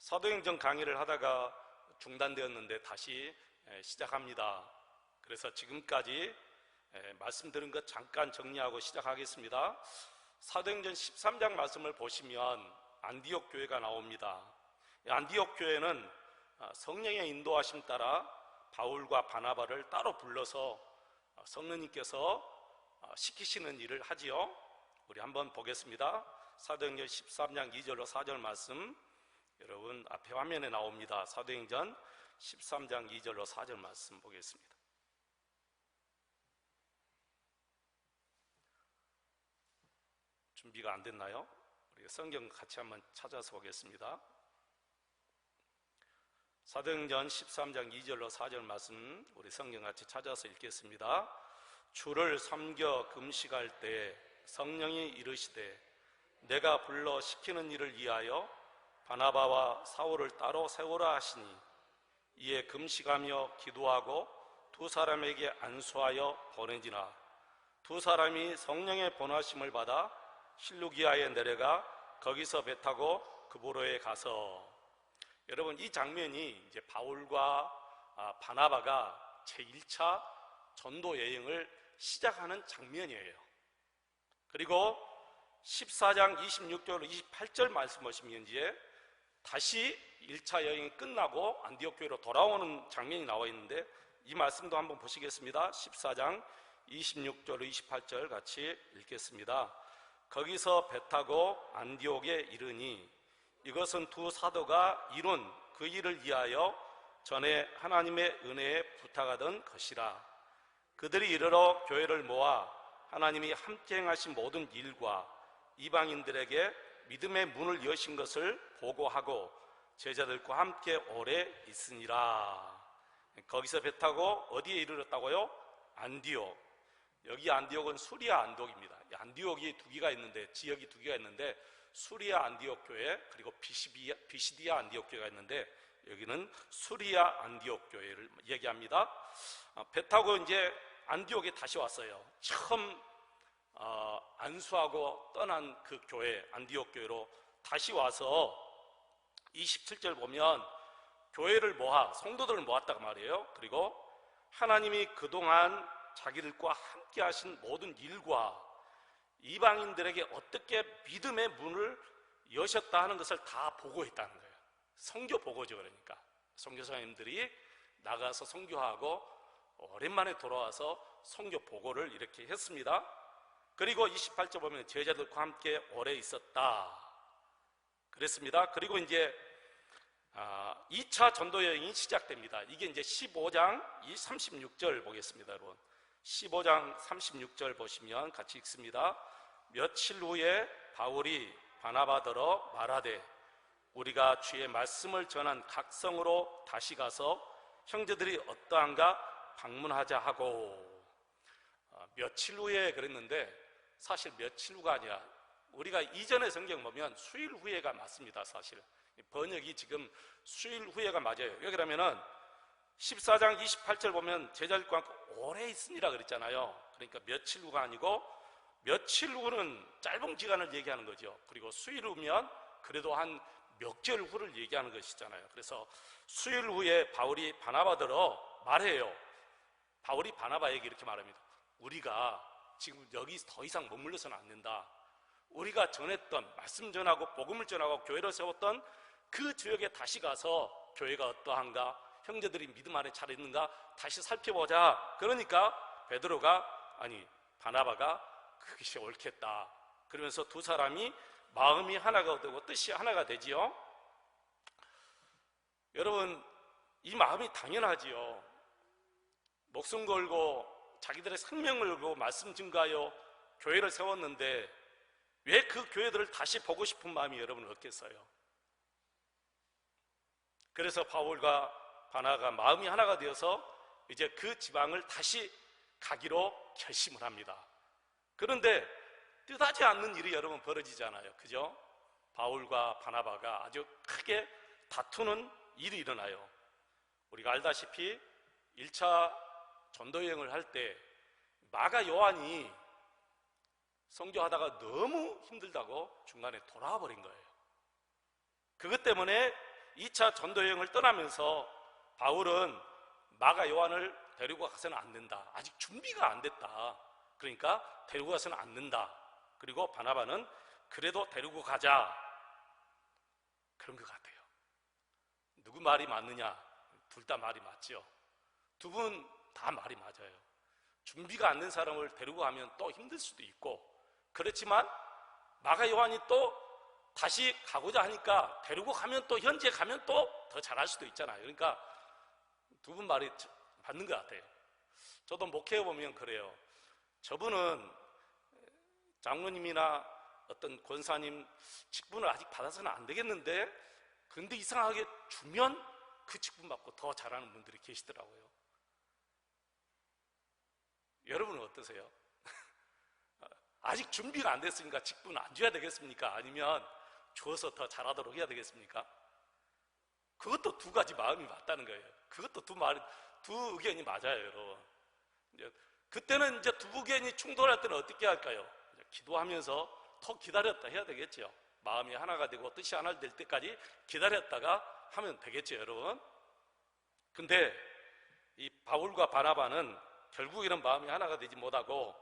사도행전 강의를 하다가 중단되었는데 다시 시작합니다. 그래서 지금까지 말씀 들은 것 잠깐 정리하고 시작하겠습니다. 사도행전 13장 말씀을 보시면 안디옥 교회가 나옵니다. 안디옥 교회는 성령의 인도하심 따라 바울과 바나바를 따로 불러서 성령님께서 시키시는 일을 하지요. 우리 한번 보겠습니다. 사도행전 13장 2절로 4절 말씀, 여러분 앞에 화면에 나옵니다. 사도행전 13장 2절로 4절 말씀 보겠습니다. 준비가 안 됐나요? 우리 성경 같이 한번 찾아서 보겠습니다. 사도행전 13장 2절로 4절 말씀, 우리 성경 같이 찾아서 읽겠습니다. 주를 섬겨 금식할 때 성령이 이르시되 내가 불러 시키는 일을 위하여 바나바와 사울을 따로 세우라 하시니, 이에 금식하며 기도하고 두 사람에게 안수하여 보내지나 두 사람이 성령의 번하심을 받아 실루기아에 내려가 거기서 배 타고 그보로에 가서. 여러분, 이 장면이 이제 바울과 바나바가 제1차 전도 여행을 시작하는 장면이에요. 그리고 14장 26절 28절 말씀 보시면 이제 다시 1차 여행이 끝나고 안디옥 교회로 돌아오는 장면이 나와 있는데, 이 말씀도 한번 보시겠습니다. 14장 26절 28절 같이 읽겠습니다. 거기서 배 타고 안디옥에 이르니 이것은 두 사도가 이룬 그 일을 위하여 전에 하나님의 은혜에 부탁하던 것이라. 그들이 이르러 교회를 모아 하나님이 함께 행하신 모든 일과 이방인들에게 믿음의 문을 여신 것을 보고하고 제자들과 함께 오래 있으니라. 거기서 배 타고 어디에 이르렀다고요? 안디옥. 여기 안디옥은 수리아 안디옥입니다. 안디옥이 두 개가 있는데, 지역이 두 개가 있는데, 수리아 안디옥 교회 그리고 비시디아 안디옥 교회가 있는데, 여기는 수리아 안디옥 교회를 얘기합니다. 배 타고 이제 안디옥에 다시 왔어요. 처음 안수하고 떠난 그 교회, 안디옥 교회로 다시 와서 27절 보면 교회를 모아, 성도들을 모았다고 말이에요. 그리고 하나님이 그동안 자기들과 함께 하신 모든 일과 이방인들에게 어떻게 믿음의 문을 여셨다 하는 것을 다 보고했다는 거예요. 선교 보고죠. 그러니까 선교사님들이 나가서 선교하고 오랜만에 돌아와서 선교 보고를 이렇게 했습니다. 그리고 28절 보면 제자들과 함께 오래 있었다 그랬습니다. 그리고 이제 2차 전도 여행이 시작됩니다. 이게 이제 15장 36절 보겠습니다. 여러분, 15장 36절 보시면 같이 읽습니다. 며칠 후에 바울이 바나바더러 말하되 우리가 주의 말씀을 전한 각 성으로 다시 가서 형제들이 어떠한가 방문하자 하고. 며칠 후에 그랬는데 사실 며칠 후가 아니라 우리가 이전의 성경 보면 수일 후에가 맞습니다. 사실 번역이 지금 수일 후에가 맞아요. 여기라면은 14장 28절 보면 제자들과 함께 오래 있으니라 그랬잖아요. 그러니까 며칠 후가 아니고 며칠 후는 짧은 기간을 얘기하는 거죠. 그리고 수일 후면 그래도 한 몇 개월 후를 얘기하는 것이잖아요. 그래서 수일 후에 바울이 바나바더러 말해요. 바울이 바나바에게 이렇게 말합니다. 우리가 지금 여기 더 이상 머물러서는 안 된다. 우리가 전했던, 말씀 전하고 복음을 전하고 교회를 세웠던 그 지역에 다시 가서 교회가 어떠한가, 형제들이 믿음 안에 잘 있는가 다시 살펴보자. 그러니까 바나바가 그것이 옳겠다. 그러면서 두 사람이 마음이 하나가 되고 뜻이 하나가 되지요. 여러분, 이 마음이 당연하지요. 목숨 걸고 자기들의 생명을 걸고 말씀 증거하여 교회를 세웠는데 왜 그 교회들을 다시 보고 싶은 마음이 여러분은 없겠어요? 그래서 바울과 바나바가 마음이 하나가 되어서 이제 그 지방을 다시 가기로 결심을 합니다. 그런데 뜻하지 않는 일이 여러분 벌어지잖아요. 그죠? 바울과 바나바가 아주 크게 다투는 일이 일어나요. 우리가 알다시피 1차 전도여행을 할 때 마가 요한이 선교하다가 너무 힘들다고 중간에 돌아와 버린 거예요. 그것 때문에 2차 전도 여행을 떠나면서 바울은 마가 요한을 데리고 가서는 안 된다. 아직 준비가 안 됐다. 그러니까 데리고 가서는 안 된다. 그리고 바나바는 그래도 데리고 가자. 그런 것 같아요. 누구 말이 맞느냐? 둘 다 말이 맞죠. 두 분 다 말이 맞아요. 준비가 안 된 사람을 데리고 가면 또 힘들 수도 있고, 그렇지만 마가 요한이 또 다시 가고자 하니까 데리고 가면 또 현지에 가면 또 더 잘할 수도 있잖아요. 그러니까 두 분 말이 맞는 것 같아요. 저도 목회해 보면 그래요. 저분은 장로님이나 어떤 권사님 직분을 아직 받아서는 안 되겠는데, 근데 이상하게 주면 그 직분 받고 더 잘하는 분들이 계시더라고요. 여러분은 어떠세요? 아직 준비가 안 됐으니까 직분 안 줘야 되겠습니까? 아니면 줘서 더 잘하도록 해야 되겠습니까? 그것도 두 가지 마음이 맞다는 거예요. 그것도 두 의견이 맞아요, 여러분. 그때는 이제 두 의견이 충돌할 때는 어떻게 할까요? 기도하면서 더 기다렸다 해야 되겠죠. 마음이 하나가 되고 뜻이 하나 될 때까지 기다렸다가 하면 되겠죠, 여러분. 근데 이 바울과 바나바는 결국에는 마음이 하나가 되지 못하고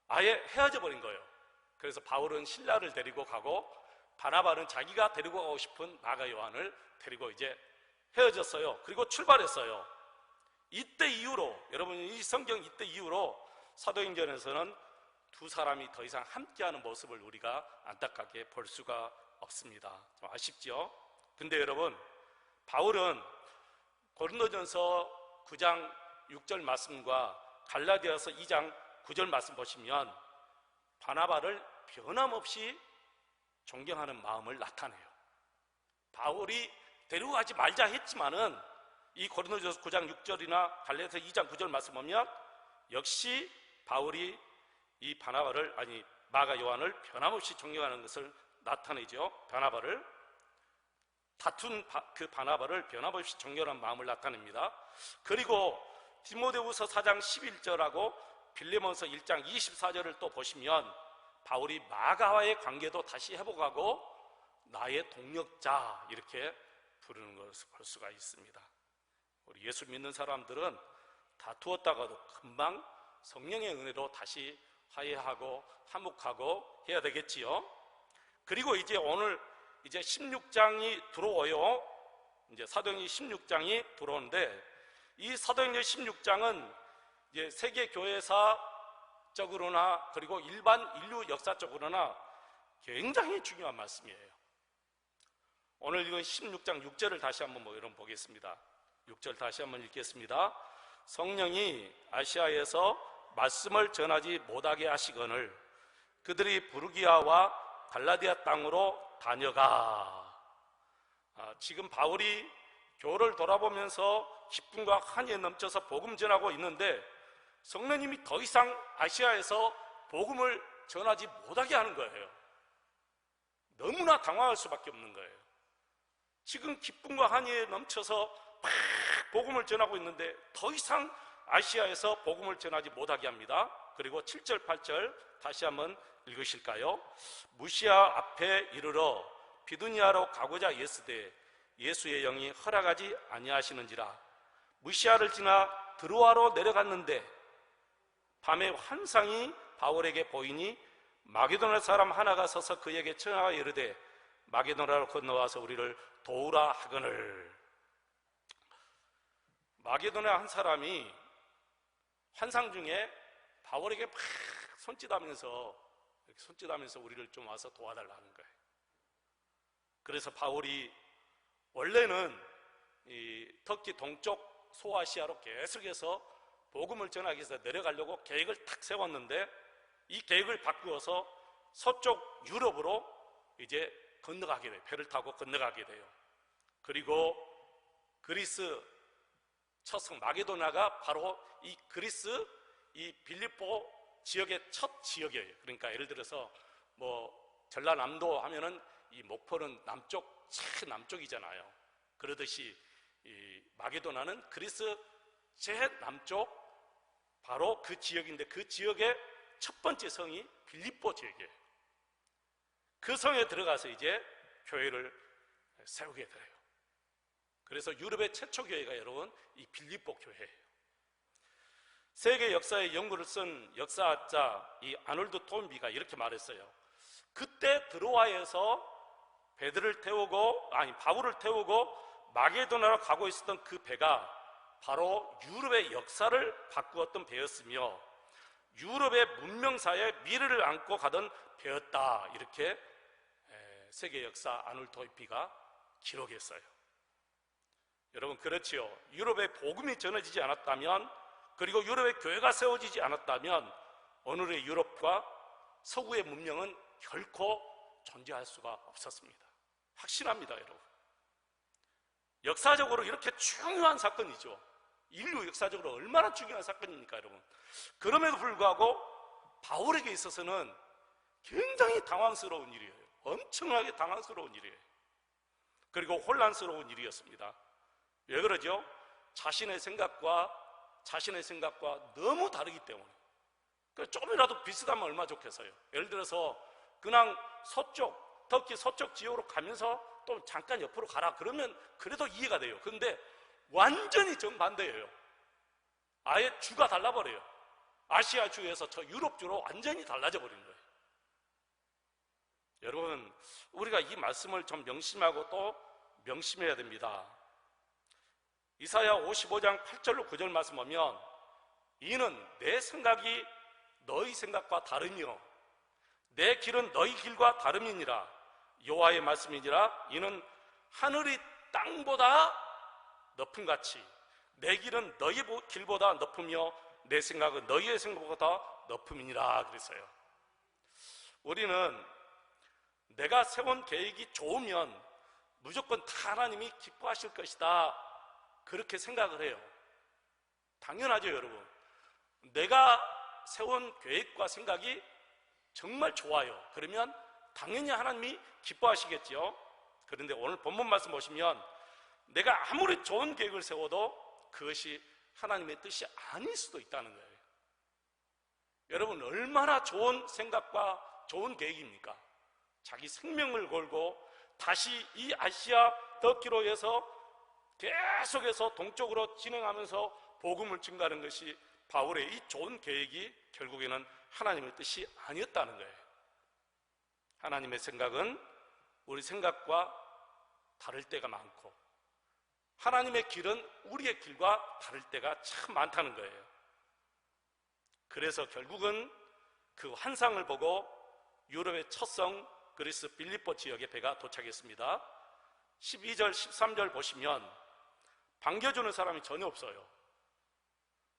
아예 헤어져 버린 거예요. 그래서 바울은 신라를 데리고 가고 바나바는 자기가 데리고 가고 싶은 마가 요한을 데리고 이제 헤어졌어요. 그리고 출발했어요. 이때 이후로, 여러분, 이 성경 이때 이후로 사도행전에서는 두 사람이 더 이상 함께하는 모습을 우리가 안타깝게 볼 수가 없습니다. 좀 아쉽죠? 근데 여러분, 바울은 고린도전서 9장 6절 말씀과 갈라디아서 2장 9절 말씀 보시면 바나바를 변함없이 존경하는 마음을 나타내요. 바울이 데리고 가지 말자 했지만은 이 고린도전서 9장 6절이나 갈라디아서 2장 9절 말씀 보면 역시 바울이 이 마가 요한을 변함없이 존경하는 것을 나타내죠. 바나바를 다툰 그 바나바를 변함없이 존경하는 마음을 나타냅니다. 그리고 디모데후서 4장 11절하고 빌레몬서 1장 24절을 또 보시면 바울이 마가와의 관계도 다시 회복하고 나의 동력자 이렇게 부르는 것을 볼 수가 있습니다. 우리 예수 믿는 사람들은 다투었다가도 금방 성령의 은혜로 다시 화해하고 화목하고 해야 되겠지요. 그리고 이제 오늘 이제 16장이 들어와요. 이제 사도행전 16장이 들어오는데 이 사도행전 16장은 이제 세계 교회사적으로나 그리고 일반 인류 역사적으로나 굉장히 중요한 말씀이에요. 오늘 이건 16장 6절을 다시 한번 여러분 보겠습니다. 6절 다시 한번 읽겠습니다. 성령이 아시아에서 말씀을 전하지 못하게 하시거늘 그들이 부르기아와 갈라디아 땅으로 다녀가. 지금 바울이 교회를 돌아보면서 기쁨과 한이에 넘쳐서 복음 전하고 있는데 성령님이 더 이상 아시아에서 복음을 전하지 못하게 하는 거예요. 너무나 당황할 수밖에 없는 거예요. 지금 기쁨과 한이에 넘쳐서 막 복음을 전하고 있는데 더 이상 아시아에서 복음을 전하지 못하게 합니다. 그리고 7절 8절 다시 한번 읽으실까요? 무시아 앞에 이르러 비두니아로 가고자 예스되 예수의 영이 허락하지 아니하시는지라. 무시아를 지나 드로아로 내려갔는데 밤에 환상이 바울에게 보이니 마게도나 사람 하나가 서서 그에게 청하여 이르되 마게도나로 건너와서 우리를 도우라 하거늘. 마게도나 한 사람이 환상 중에 바울에게 막 손짓하면서 우리를 좀 와서 도와달라는 거예요. 그래서 바울이 원래는 이 터키 동쪽 소아시아로 계속해서 복음을 전하기 위해서 내려가려고 계획을 탁 세웠는데 이 계획을 바꾸어서 서쪽 유럽으로 이제 건너가게 돼요. 배를 타고 건너가게 돼요. 그리고 그리스 첫 성 마게도나가 바로 이 그리스 이 빌립보 지역의 첫 지역이에요. 그러니까 예를 들어서 뭐 전라남도 하면은 이 목포는 남쪽이잖아요. 그러듯이 이 마게도나는 그리스 제일 남쪽 바로 그 지역인데 그 지역의 첫 번째 성이 빌립보 지역이에요. 그 성에 들어가서 이제 교회를 세우게 돼요. 그래서 유럽의 최초 교회가 여러분 이 빌립보 교회예요. 세계 역사의 연구를 쓴 역사학자 이 아놀드 톰비가 이렇게 말했어요. 그때 드로아에서 바울을 태우고 마게도나로 가고 있었던 그 배가 바로 유럽의 역사를 바꾸었던 배였으며 유럽의 문명사에 미래를 안고 가던 배였다. 이렇게 세계 역사 아놀드 톰비가 기록했어요. 여러분, 그렇지요. 유럽의 복음이 전해지지 않았다면, 그리고 유럽의 교회가 세워지지 않았다면 오늘의 유럽과 서구의 문명은 결코 존재할 수가 없었습니다. 확신합니다, 여러분. 역사적으로 이렇게 중요한 사건이죠. 인류 역사적으로 얼마나 중요한 사건입니까, 여러분? 그럼에도 불구하고 바울에게 있어서는 굉장히 당황스러운 일이에요. 엄청나게 당황스러운 일이에요. 그리고 혼란스러운 일이었습니다. 왜 그러죠? 자신의 생각과 너무 다르기 때문에. 조금이라도 비슷하면 얼마나 좋겠어요. 예를 들어서 그냥 터키 서쪽 지역으로 가면서 또 잠깐 옆으로 가라 그러면 그래도 이해가 돼요. 그런데 완전히 정반대예요. 아예 주가 달라버려요. 아시아 주에서 저 유럽 주로 완전히 달라져 버린 거예요. 여러분, 우리가 이 말씀을 좀 명심하고 또 명심해야 됩니다. 이사야 55장 8절로 9절 말씀 보면 이는 내 생각이 너희 생각과 다르며 내 길은 너희 길과 다름이니라. 여호와의 말씀이니라. 이는 하늘이 땅보다 높음같이 내 길은 너희 길보다 높으며 내 생각은 너희의 생각보다 높음이니라. 그랬어요. 우리는 내가 세운 계획이 좋으면 무조건 다 하나님이 기뻐하실 것이다, 그렇게 생각을 해요. 당연하죠, 여러분. 내가 세운 계획과 생각이 정말 좋아요. 그러면 당연히 하나님이 기뻐하시겠죠. 그런데 오늘 본문 말씀 보시면 내가 아무리 좋은 계획을 세워도 그것이 하나님의 뜻이 아닐 수도 있다는 거예요. 여러분, 얼마나 좋은 생각과 좋은 계획입니까? 자기 생명을 걸고 다시 이 아시아 터키로에서 계속해서 동쪽으로 진행하면서 복음을 증가하는 것이 바울의 이 좋은 계획이 결국에는 하나님의 뜻이 아니었다는 거예요. 하나님의 생각은 우리 생각과 다를 때가 많고 하나님의 길은 우리의 길과 다를 때가 참 많다는 거예요. 그래서 결국은 그 환상을 보고 유럽의 첫 성 그리스 빌립보 지역에 배가 도착했습니다. 12절 13절 보시면 반겨주는 사람이 전혀 없어요.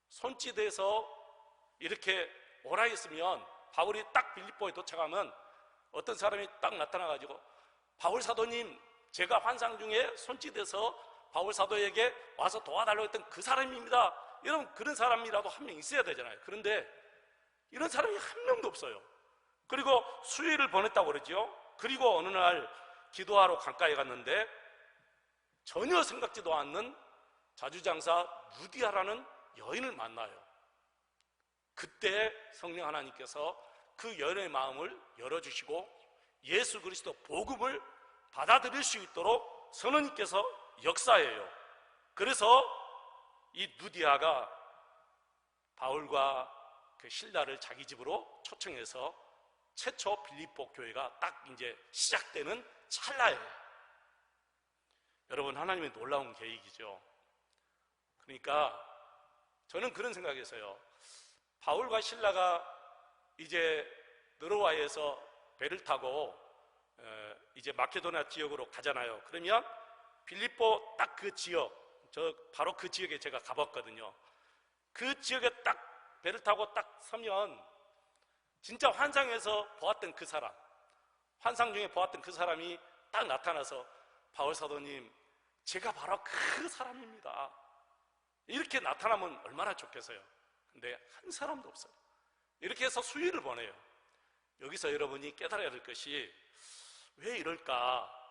손짓에서 이렇게 오라 했으면 바울이 딱 빌립보에 도착하면 어떤 사람이 딱 나타나가지고 바울 사도님, 제가 환상 중에 손짓해서 바울 사도에게 와서 도와달라고 했던 그 사람입니다. 여러분, 그런 사람이라도 한 명 있어야 되잖아요. 그런데 이런 사람이 한 명도 없어요. 그리고 수위를 보냈다고 그러죠. 그리고 어느 날 기도하러 강가에 갔는데 전혀 생각지도 않는 자주장사 루디아라는 여인을 만나요. 그때 성령 하나님께서 그 여인의 마음을 열어주시고 예수 그리스도 복음을 받아들일 수 있도록 선언님께서 역사해요. 그래서 이 루디아가 바울과 그 실라를 자기 집으로 초청해서 최초 빌립보 교회가 딱 이제 시작되는 찰나예요. 여러분, 하나님의 놀라운 계획이죠. 그러니까 저는 그런 생각했어요. 바울과 실라가 이제 느로아에서 배를 타고 이제 마케도냐 지역으로 가잖아요. 그러면 빌립보 딱 그 지역, 바로 그 지역에 제가 가봤거든요. 그 지역에 딱 배를 타고 딱 서면 진짜 환상에서 보았던 그 사람, 환상 중에 보았던 그 사람이 딱 나타나서 바울 사도님, 제가 바로 그 사람입니다, 이렇게 나타나면 얼마나 좋겠어요. 근데 한 사람도 없어요. 이렇게 해서 수위를 보내요. 여기서 여러분이 깨달아야 될 것이 왜 이럴까?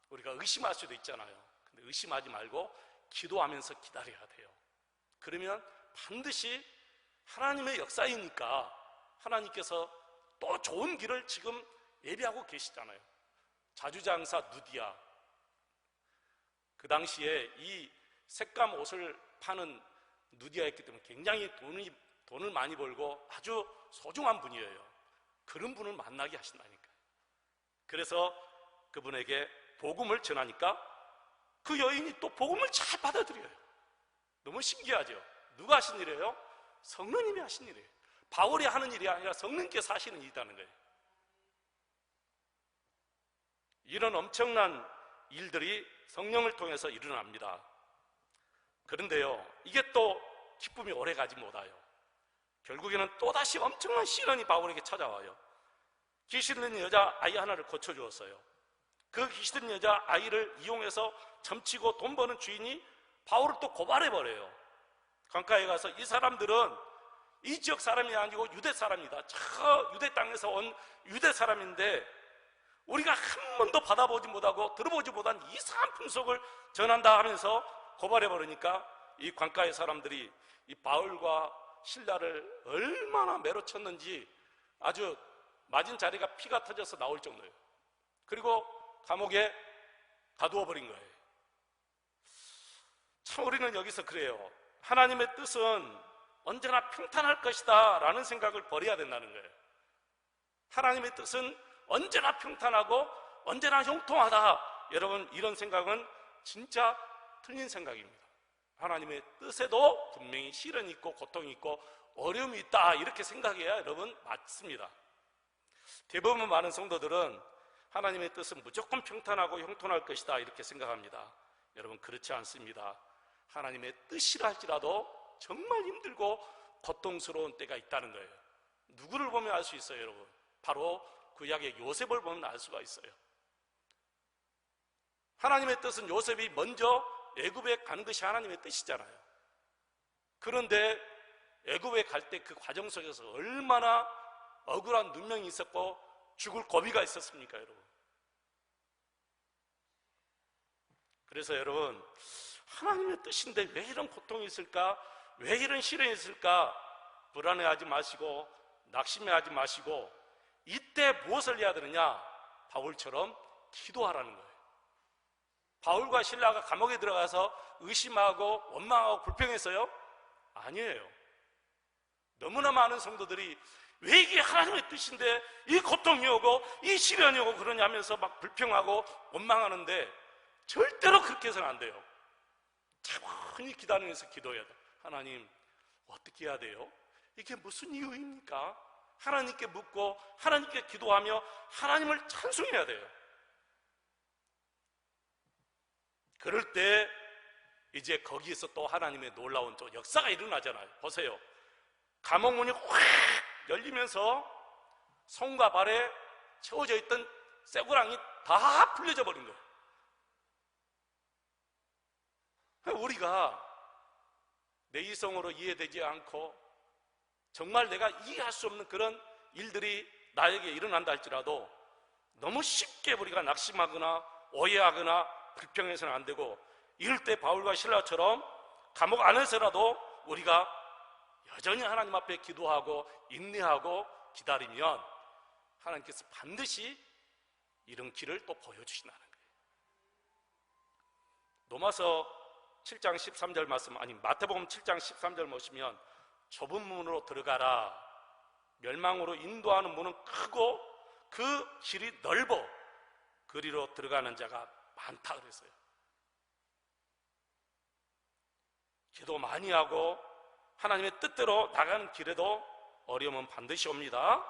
우리가 의심할 수도 있잖아요. 근데 의심하지 말고 기도하면서 기다려야 돼요. 그러면 반드시 하나님의 역사이니까 하나님께서 또 좋은 길을 지금 예비하고 계시잖아요. 자주장사 누디아, 그 당시에 이 색감 옷을 파는 누디아였기 때문에 굉장히 돈을 많이 벌고 아주 소중한 분이에요. 그런 분을 만나게 하신다니까. 그래서 그분에게 복음을 전하니까 그 여인이 또 복음을 잘 받아들여요. 너무 신기하죠? 누가 하신 일이에요? 성령님이 하신 일이에요. 바울이 하는 일이 아니라 성령께서 하시는 일이라는 거예요. 이런 엄청난 일들이 성령을 통해서 일어납니다. 그런데요, 이게 또 기쁨이 오래가지 못해요. 결국에는 또다시 엄청난 시련이 바울에게 찾아와요. 귀신 들린 여자 아이 하나를 고쳐주었어요. 그 귀신 들린 여자 아이를 이용해서 점치고 돈 버는 주인이 바울을 또 고발해버려요. 강가에 가서 이 사람들은 이 지역 사람이 아니고 유대 사람이다. 저 유대 땅에서 온 유대 사람인데 우리가 한 번도 받아보지 못하고 들어보지 못한 이상한 풍속을 전한다 하면서 고발해버리니까 이 관가의 사람들이 이 바울과 신라를 얼마나 매로쳤는지 아주 맞은 자리가 피가 터져서 나올 정도예요. 그리고 감옥에 가두어버린 거예요. 참 우리는 여기서 그래요. 하나님의 뜻은 언제나 평탄할 것이다 라는 생각을 버려야 된다는 거예요. 하나님의 뜻은 언제나 평탄하고 언제나 형통하다. 여러분, 이런 생각은 진짜 틀린 생각입니다. 하나님의 뜻에도 분명히 시련이 있고 고통이 있고 어려움이 있다, 이렇게 생각해야 여러분 맞습니다. 대부분 많은 성도들은 하나님의 뜻은 무조건 평탄하고 형통할 것이다, 이렇게 생각합니다. 여러분, 그렇지 않습니다. 하나님의 뜻이라 할지라도 정말 힘들고 고통스러운 때가 있다는 거예요. 누구를 보면 알 수 있어요, 여러분? 바로 구약의 요셉을 보면 알 수가 있어요. 하나님의 뜻은 요셉이 먼저 애굽에 가는 것이 하나님의 뜻이잖아요. 그런데 애굽에 갈 때 그 과정 속에서 얼마나 억울한 눈명이 있었고 죽을 고비가 있었습니까, 여러분? 그래서 여러분, 하나님의 뜻인데 왜 이런 고통이 있을까? 왜 이런 시련이 있을까? 불안해하지 마시고 낙심해하지 마시고 이때 무엇을 해야 되느냐? 바울처럼 기도하라는 거예요. 바울과 신라가 감옥에 들어가서 의심하고 원망하고 불평했어요? 아니에요. 너무나 많은 성도들이 왜 이게 하나님의 뜻인데 이 고통이 오고 이 시련이 오고 그러냐면서 막 불평하고 원망하는데 절대로 그렇게 해서는 안 돼요. 차분히 기다리면서 기도해야 돼. 하나님, 어떻게 해야 돼요? 이게 무슨 이유입니까? 하나님께 묻고 하나님께 기도하며 하나님을 찬송해야 돼요. 그럴 때 이제 거기에서 또 하나님의 놀라운 또 역사가 일어나잖아요. 보세요. 감옥 문이 확 열리면서 손과 발에 채워져 있던 쇠고랑이 다 풀려져 버린 거예요. 우리가 내 이성으로 이해되지 않고 정말 내가 이해할 수 없는 그런 일들이 나에게 일어난다 할지라도 너무 쉽게 우리가 낙심하거나 오해하거나 불평해서는 안 되고, 이럴 때 바울과 신라처럼 감옥 안에서라도 우리가 여전히 하나님 앞에 기도하고 인내하고 기다리면 하나님께서 반드시 이런 길을 또 보여주신다는 거예요. 로마서 7장 13절 말씀, 아니 마태복음 7장 13절 보시면 좁은 문으로 들어가라. 멸망으로 인도하는 문은 크고 그 길이 넓어 그리로 들어가는 자가 많다 그랬어요. 기도 많이 하고 하나님의 뜻대로 나가는 길에도 어려움은 반드시 옵니다.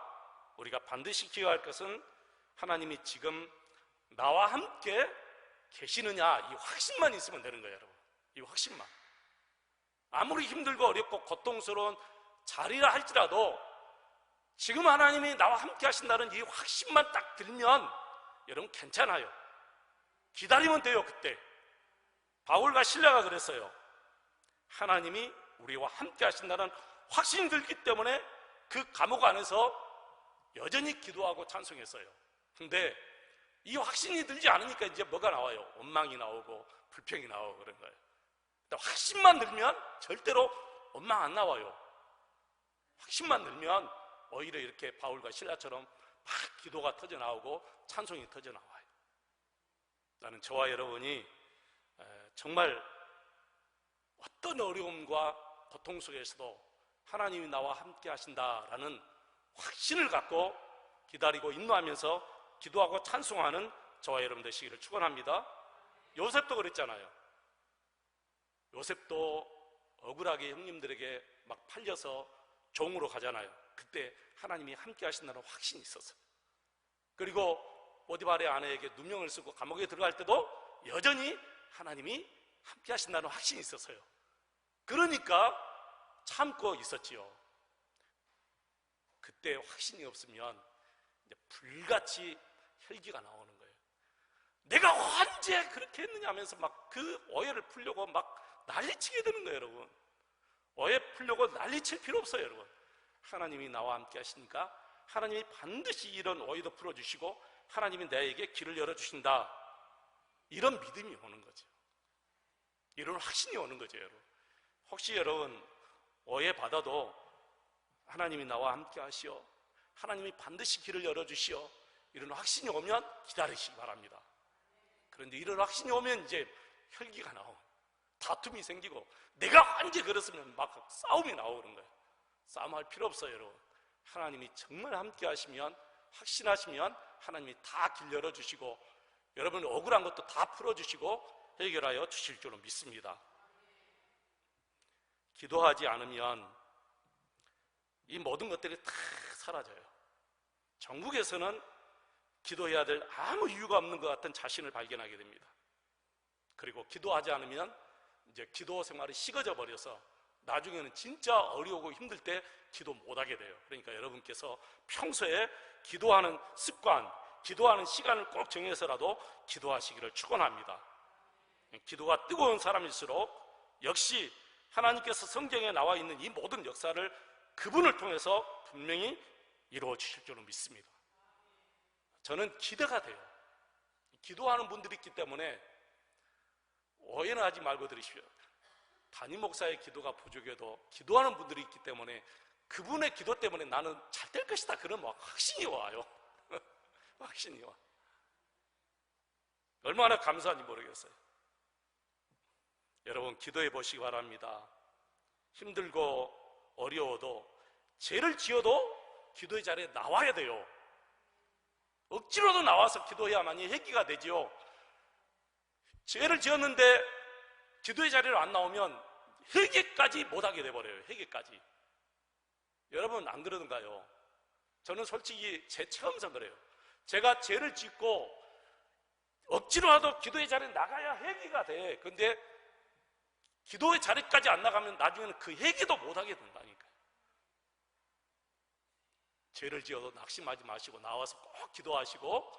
우리가 반드시 기억할 것은 하나님이 지금 나와 함께 계시느냐, 이 확신만 있으면 되는 거예요, 여러분. 이 확신만. 아무리 힘들고 어렵고 고통스러운 자리라 할지라도 지금 하나님이 나와 함께 하신다는 이 확신만 딱 들면 여러분 괜찮아요. 기다리면 돼요. 그때 바울과 신라가 그랬어요. 하나님이 우리와 함께 하신다는 확신이 들기 때문에 그 감옥 안에서 여전히 기도하고 찬송했어요. 근데 이 확신이 들지 않으니까 이제 뭐가 나와요? 원망이 나오고 불평이 나오고 그런 거예요. 확신만 들면 절대로 원망 안 나와요. 확신만 들면 오히려 이렇게 바울과 신라처럼 막 기도가 터져 나오고 찬송이 터져 나와요. 나는 저와 여러분이 정말 어떤 어려움과 고통 속에서도 하나님이 나와 함께 하신다라는 확신을 갖고 기다리고 인도하면서 기도하고 찬송하는 저와 여러분 되시기를 축원합니다. 요셉도 그랬잖아요. 요셉도 억울하게 형님들에게 막 팔려서 종으로 가잖아요. 그때 하나님이 함께 하신다는 확신이 있었어요. 그리고 보디발의 아내에게 누명을 쓰고 감옥에 들어갈 때도 여전히 하나님이 함께 하신다는 확신이 있었어요. 그러니까 참고 있었지요. 그때 확신이 없으면 이제 불같이 혈기가 나오는 거예요. 내가 언제 그렇게 했느냐 하면서 막 그 오해를 풀려고 막 난리치게 되는 거예요, 여러분. 오해 풀려고 난리칠 필요 없어요, 여러분. 하나님이 나와 함께 하시니까 하나님이 반드시 이런 오해도 풀어주시고 하나님이 나에게 길을 열어주신다, 이런 믿음이 오는 거죠. 이런 확신이 오는 거죠, 여러분. 혹시 여러분 오해 받아도 하나님이 나와 함께 하시오, 하나님이 반드시 길을 열어주시오, 이런 확신이 오면 기다리시기 바랍니다. 그런데 이런 확신이 오면 이제 혈기가 나오고 다툼이 생기고 내가 언제 그랬으면 막 싸움이 나오는 거예요. 싸움할 필요 없어요, 여러분. 하나님이 정말 함께 하시면, 확신하시면 하나님이 다 길 열어주시고 여러분 억울한 것도 다 풀어주시고 해결하여 주실 줄로 믿습니다. 기도하지 않으면 이 모든 것들이 다 사라져요. 전국에서는 기도해야 될 아무 이유가 없는 것 같은 자신을 발견하게 됩니다. 그리고 기도하지 않으면 이제 기도 생활이 식어져 버려서 나중에는 진짜 어려우고 힘들 때 기도 못하게 돼요. 그러니까 여러분께서 평소에 기도하는 습관, 기도하는 시간을 꼭 정해서라도 기도하시기를 축원합니다. 기도가 뜨거운 사람일수록 역시 하나님께서 성경에 나와 있는 이 모든 역사를 그분을 통해서 분명히 이루어 주실 줄로 믿습니다. 저는 기대가 돼요. 기도하는 분들이 있기 때문에 오해는 하지 말고 들으십시오. 담임 목사의 기도가 부족해도 기도하는 분들이 있기 때문에 그분의 기도 때문에 나는 잘 될 것이다, 그런 막 확신이 와요. 확신이 와. 얼마나 감사한지 모르겠어요. 여러분 기도해 보시기 바랍니다. 힘들고 어려워도 죄를 지어도 기도의 자리에 나와야 돼요. 억지로도 나와서 기도해야만이 회개가 되지요. 죄를 지었는데 기도의 자리로 안 나오면 회개까지 못하게 돼버려요. 회개까지. 여러분 안 그러는가요? 저는 솔직히 제 체험상 그래요. 제가 죄를 짓고 억지로라도 기도의 자리에 나가야 회개가 돼. 근데 기도의 자리까지 안 나가면 나중에는 그 회개도 못하게 된다니까요. 죄를 지어도 낙심하지 마시고 나와서 꼭 기도하시고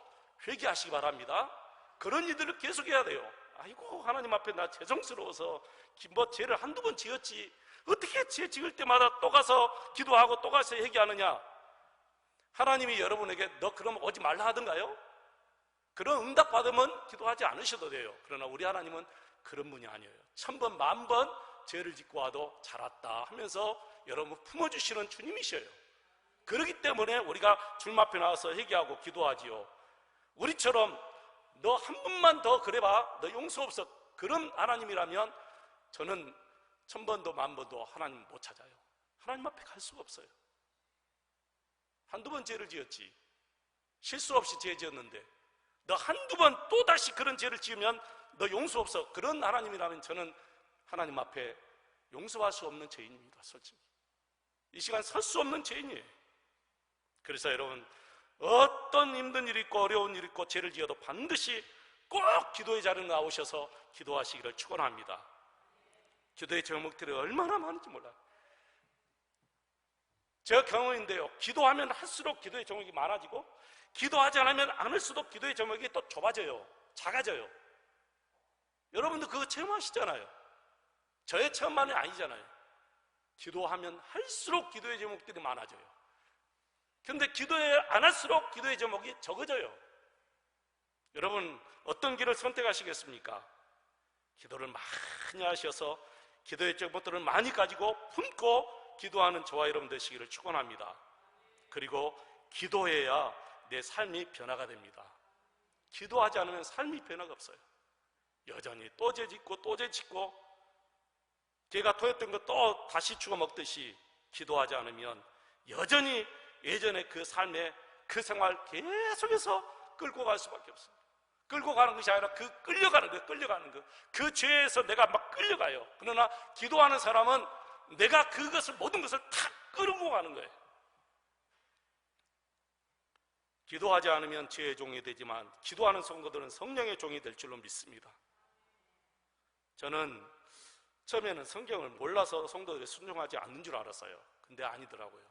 회개하시기 바랍니다. 그런 일들을 계속해야 돼요. 아이고 하나님 앞에 나 죄송스러워서 뭐 죄를 한두 번 지었지 어떻게 죄 지을 때마다 또 가서 기도하고 또 가서 회개하느냐. 하나님이 여러분에게 너 그럼 오지 말라 하던가요? 그런 응답 받으면 기도하지 않으셔도 돼요. 그러나 우리 하나님은 그런 분이 아니에요. 1000번 만번 죄를 짓고 와도 잘 왔다 하면서 여러분 품어주시는 주님이셔요. 그렇기 때문에 우리가 주님 앞에 나와서 회개하고 기도하지요. 우리처럼 너 한 번만 더 그래봐 너 용서 없어 그런 하나님이라면 저는 1000번도 만번도 하나님 못 찾아요. 하나님 앞에 갈 수가 없어요. 한두 번 죄를 지었지 실수 없이 죄 지었는데 너 한두 번 또다시 그런 죄를 지으면 너 용서 없어 그런 하나님이라면 저는 하나님 앞에 용서할 수 없는 죄인입니다. 솔직히 이 시간 설 수 없는 죄인이에요. 그래서 여러분 어떤 힘든 일이 있고 어려운 일이 있고 죄를 지어도 반드시 꼭 기도의 자리에 나오셔서 기도하시기를 축원합니다. 기도의 제목들이 얼마나 많은지 몰라요. 제가 경험인데요, 기도하면 할수록 기도의 제목이 많아지고 기도하지 않으면 않을수록 기도의 제목이 또 좁아져요. 작아져요. 여러분도 그거 체험하시잖아요. 저의 체험만이 아니잖아요. 기도하면 할수록 기도의 제목들이 많아져요. 그런데 기도해 안 할수록 기도의 제목이 적어져요. 여러분 어떤 길을 선택하시겠습니까? 기도를 많이 하셔서 기도의 제목들을 많이 가지고 품고 기도하는 저와 여러분 되시기를 축원합니다. 그리고 기도해야 내 삶이 변화가 됩니다. 기도하지 않으면 삶이 변화가 없어요. 여전히 또 죄짓고 또 죄짓고 죄가 토했던 거 또 다시 죽어 먹듯이 기도하지 않으면 여전히 예전의 그 삶의 그 생활 계속해서 끌고 갈 수밖에 없습니다. 끌고 가는 것이 아니라 끌려가는 거예요. 끌려가는 거. 그 죄에서 내가 막 끌려가요. 그러나 기도하는 사람은 내가 그것을 모든 것을 다 끌고 가는 거예요. 기도하지 않으면 죄의 종이 되지만 기도하는 성도들은 성령의 종이 될 줄로 믿습니다. 저는 처음에는 성경을 몰라서 성도들이 순종하지 않는 줄 알았어요. 근데 아니더라고요.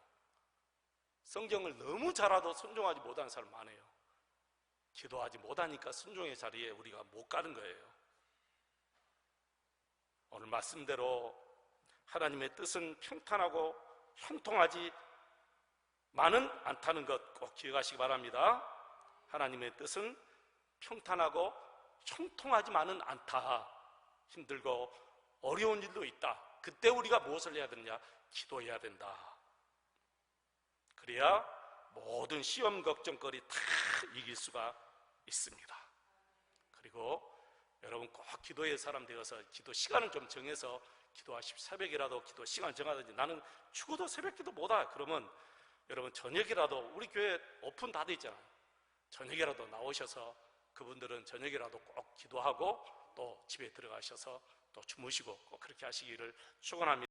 성경을 너무 잘 알아도 순종하지 못하는 사람 많아요. 기도하지 못하니까 순종의 자리에 우리가 못 가는 거예요. 오늘 말씀대로 하나님의 뜻은 평탄하고 형통하지 많은 않다는 것 꼭 기억하시기 바랍니다. 하나님의 뜻은 평탄하고 형통하지만은 않다. 힘들고 어려운 일도 있다. 그때 우리가 무엇을 해야 되느냐? 기도해야 된다. 그래야 모든 시험 걱정거리 다 이길 수가 있습니다. 그리고 여러분 꼭 기도의 사람 되어서 기도 시간을 좀 정해서 기도하십시오. 새벽이라도 기도 시간 정하든지. 나는 죽어도 새벽 기도 못하. 그러면 여러분 저녁이라도 우리 교회 오픈 다 돼 있잖아요. 저녁이라도 나오셔서 그분들은 저녁이라도 꼭 기도하고 또 집에 들어가셔서 또 주무시고 꼭 그렇게 하시기를 축원합니다.